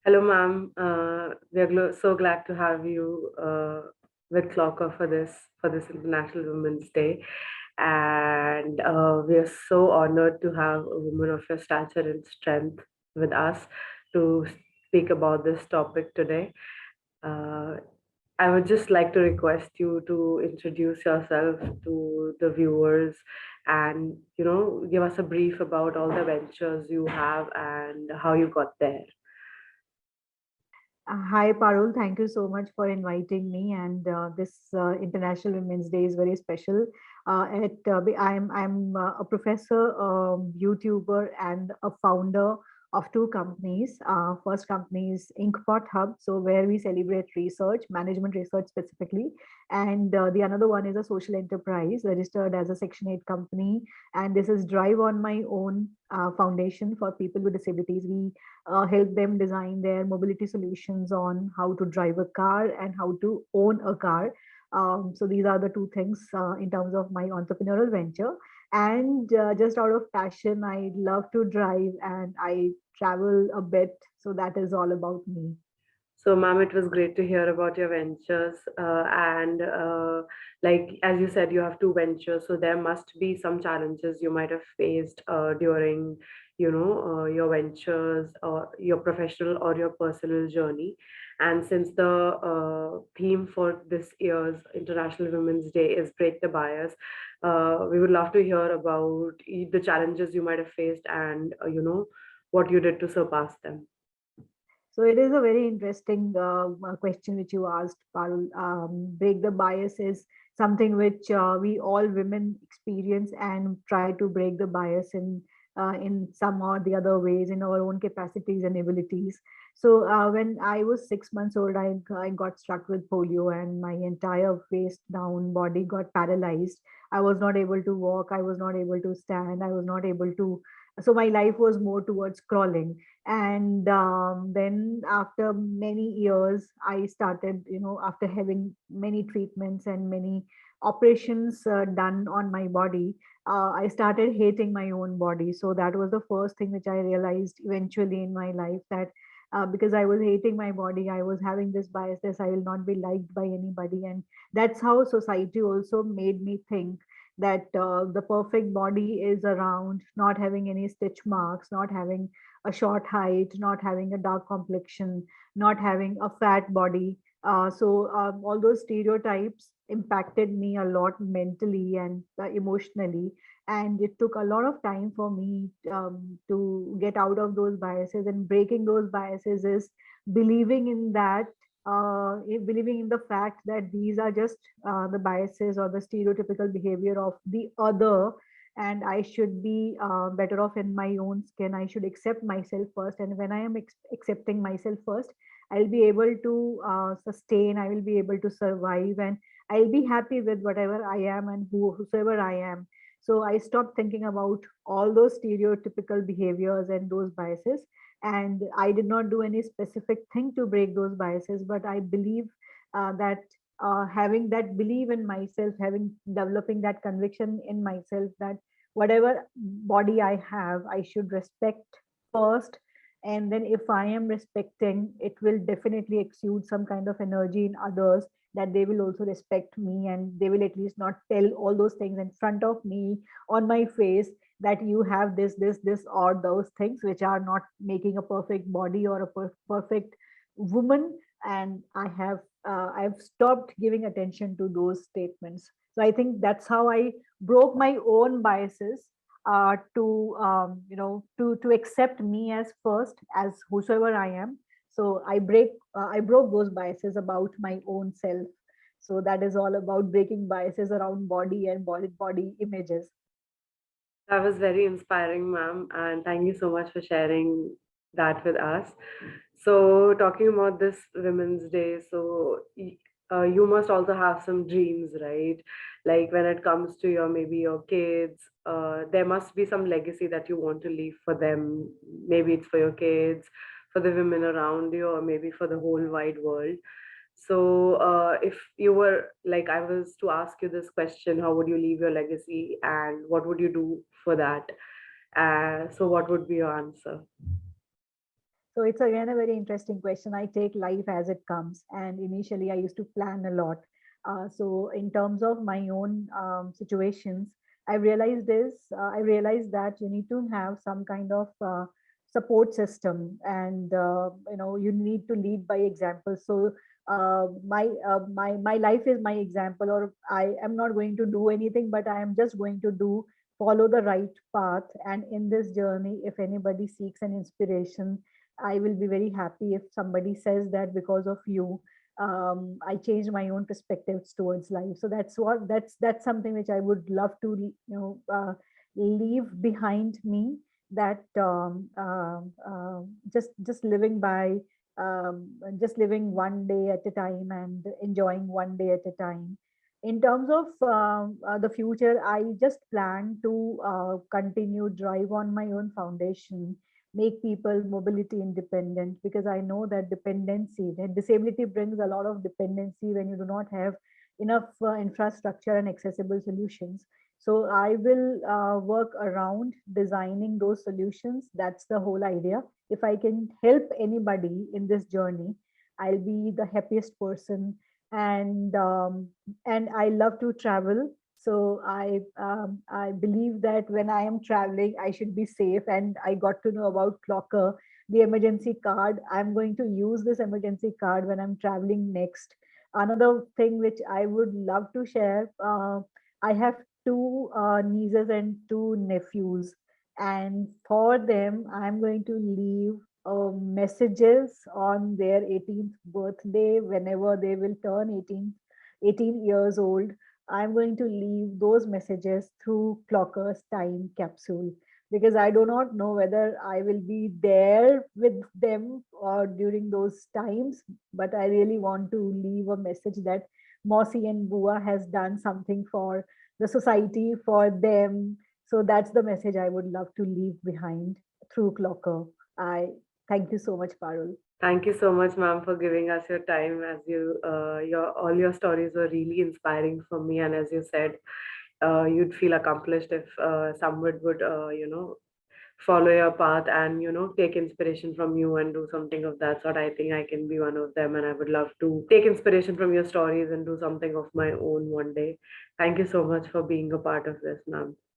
Hello, ma'am. We are so glad to have you with Clocr for this International Women's Day, and we are so honored to have a woman of your stature and strength with us to speak about this topic today. Uh, I would just like to request you to introduce yourself to the viewers and give us a brief about all the ventures you have and how you got there. Hi, Parul. Thank you so much for inviting me. And this International Women's Day is very special. I'm a professor, YouTuber, and a founder of two companies. First company is Inkpot Hub, so where we celebrate research, management research specifically, and the another one is a social enterprise registered as a Section 8 company. And this is Drive on My Own foundation for people with disabilities. We help them design their mobility solutions on how to drive a car and how to own a car. So these are the two things in terms of my entrepreneurial venture. And just out of passion, I love to drive and I travel a bit. So that is all about me. So, ma'am, it was great to hear about your ventures. And like as you said, you have two ventures, so there must be some challenges you might have faced during, your ventures or your professional or your personal journey. And since the theme for this year's International Women's Day is Break the Bias, we would love to hear about the challenges you might have faced and, what you did to surpass them. So it is a very interesting question which you asked, Parul. Break the bias is something which we all women experience and try to break the bias in some or the other ways in our own capacities and abilities. So when I was 6 months old, I got struck with polio and my entire waist down body got paralyzed. I was not able to walk. I was not able to stand. I was not able to. So my life was more towards crawling, and then after many years I started, after having many treatments and many operations done on my body, I started hating my own body. So that was the first thing which I realized eventually in my life, that because I was hating my body, I was having this bias, this I will not be liked by anybody. And that's how society also made me think that the perfect body is around not having any stitch marks, not having a short height, not having a dark complexion, not having a fat body. So all those stereotypes impacted me a lot mentally and emotionally. And it took a lot of time for me to get out of those biases. And breaking those biases is believing in that, believing in the fact that these are just the biases or the stereotypical behavior of the other, and I should be better off in my own skin. I should accept myself first, and when I am accepting myself first, I'll be able to sustain. I will be able to survive, and I'll be happy with whatever I am and whosoever I am. So I stopped thinking about all those stereotypical behaviors and those biases, and I did not do any specific thing to break those biases. But I believe that having that belief in myself, having developing that conviction in myself, that whatever body I have, I should respect first. And then if I am respecting, it will definitely exude some kind of energy in others, that they will also respect me, and they will at least not tell all those things in front of me on my face, that you have this or those things which are not making a perfect body or a perfect woman. And I've stopped giving attention to those statements. So I think that's how I broke my own biases, to accept me as first, as whosoever I am. So I broke those biases about my own self. So that is all about breaking biases around body and body images. That was very inspiring, ma'am, and thank you so much for sharing that with us. So, talking about this Women's Day, so you must also have some dreams, right? Like when it comes to your maybe your kids, there must be some legacy that you want to leave for them. Maybe it's for your kids, for the women around you, or maybe for the whole wide world. So, if you were like, I was to ask you this question, how would you leave your legacy and what would you do for that? So, what would be your answer? So it's again a very interesting question. I take life as it comes, and initially I used to plan a lot. So in terms of my own situations, I realized that you need to have some kind of support system, and you need to lead by example. So my life is my example, or I am not going to do anything, but I am just going to do follow the right path. And in this journey, if anybody seeks an inspiration, I will be very happy if somebody says that because of you, I changed my own perspectives towards life. So that's something which I would love to leave behind me. That just living by just living one day at a time and enjoying one day at a time. In terms of the future, I just plan to continue drive on my own foundation, make people mobility independent, because I know that dependency, that disability brings a lot of dependency when you do not have enough infrastructure and accessible solutions. So I will work around designing those solutions. That's the whole idea. If I can help anybody in this journey, I'll be the happiest person. And I love to travel. So I believe that when I am traveling, I should be safe. And I got to know about Clocr, the emergency card. I'm going to use this emergency card when I'm traveling next. Another thing which I would love to share, I have two nieces and two nephews, and for them, I'm going to leave messages on their 18th birthday whenever they will turn 18 years old. I'm going to leave those messages through Clocker's time capsule, because I do not know whether I will be there with them or during those times, but I really want to leave a message that Mossy and Bua has done something for the society, for them. So that's the message I would love to leave behind through Clocker. I thank you so much, Parul. Thank you so much, ma'am, for giving us your time. As you, your all your stories were really inspiring for me, and as you said, you'd feel accomplished if someone would, follow your path and take inspiration from you and do something of that sort. I think I can be one of them, and I would love to take inspiration from your stories and do something of my own one day. Thank you so much for being a part of this, ma'am.